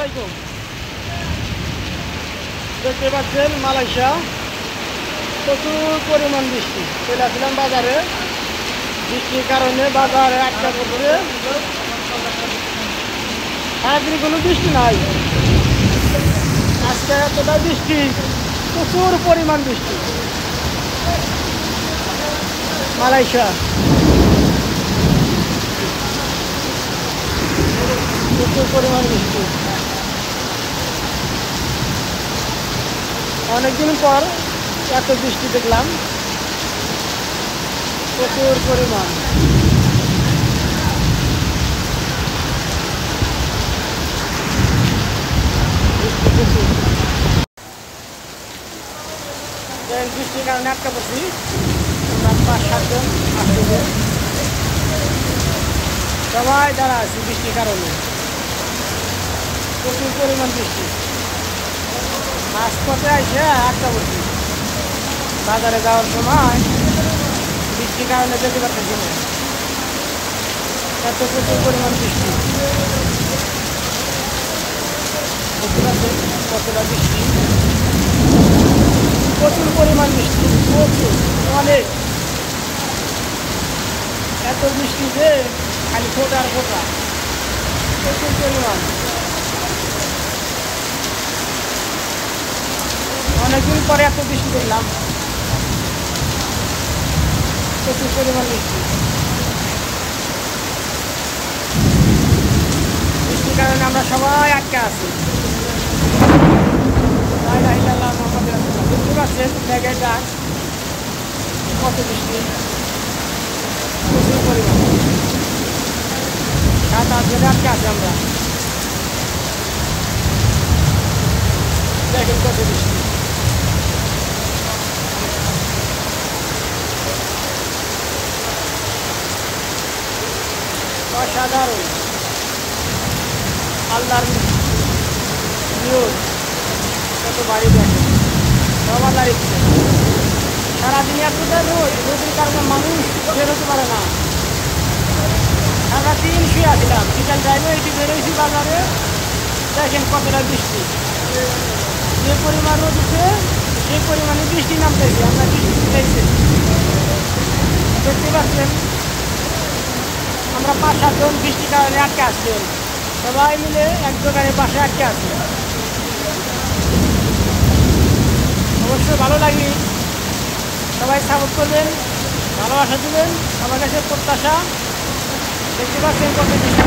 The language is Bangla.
আলাইকুম। দেখতে পাচ্ছেন মালয়েশিয়া প্রচুর পরিমাণ বৃষ্টি। চলে আসলাম বাজারে, বৃষ্টির কারণে বাজারে আটকা পড়ছে। সারাদিন কোনো বৃষ্টি নাই, আজকে এতটা বৃষ্টি, প্রচুর পরিমাণ বৃষ্টি মালয়েশিয়া। প্রচুর পরিমাণ বৃষ্টি, অনেকদিন পর এত বৃষ্টি দেখলাম, প্রচুর পরিমাণ। বৃষ্টির কারণে আটকা পড়ছি, আমরা 5-7 জন আসতেছে, সবাই দাঁড়া আছি বৃষ্টির কারণে। প্রচুর পরিমাণ বৃষ্টি, মাঝপথে এসে আটকা পড়ছি। বাজারে যাওয়ার সময় বৃষ্টির কারণে যেতে পারতেছি না, এত প্রচুর পরিমাণ বৃষ্টি। বুঝতে পারছেন কতটা বৃষ্টি, প্রচুর পরিমাণ বৃষ্টি, প্রচুর, অনেক। এত বৃষ্টি যে খালি ফোটা আর ফোটা, প্রচুর পরিমাণ। অনেকদিন পরে এত বৃষ্টি দেখলাম, প্রচুর পরিমাণ বৃষ্টি। বৃষ্টির কারণে আমরা সবাই আটকে আছি। দেখতে পাচ্ছেন মেঘের ডাক, কত বৃষ্টি, প্রচুর পরিমাণ। 7-8 জনে আটকে আছি আমরা, দেখেন কত বৃষ্টি। অসাধারণ আল্লাহর নিউজ, কত বাড়ি দেখে, সবার দাঁড়িয়েছে। সারাদিন এতটা রোদ, রোদের কারণে মানুষ বেরোতে পারে না। সারাদিন শুয়ে আসলাম, বিকাল টাইমে এটি বেরোইছি বাজারে, দেখেন কতটা বৃষ্টি। যে পরিমাণ রোদ উঠে সেই পরিমাণে বৃষ্টি নামতেছে, আমরা বৃষ্টি দেখছি। দেখতে পাচ্ছেন আমরা 5-7 জন বৃষ্টির কারণে আটকে আসছি, সবাই মিলে এক দোকানের পাশে আটকে আসছি। অবশ্যই ভালো লাগে, সবাই সাপোর্ট করবেন, ভালোবাসা দেবেন, আমার কাছে প্রত্যাশা। দেখতে পাচ্ছেন কত বৃষ্টি।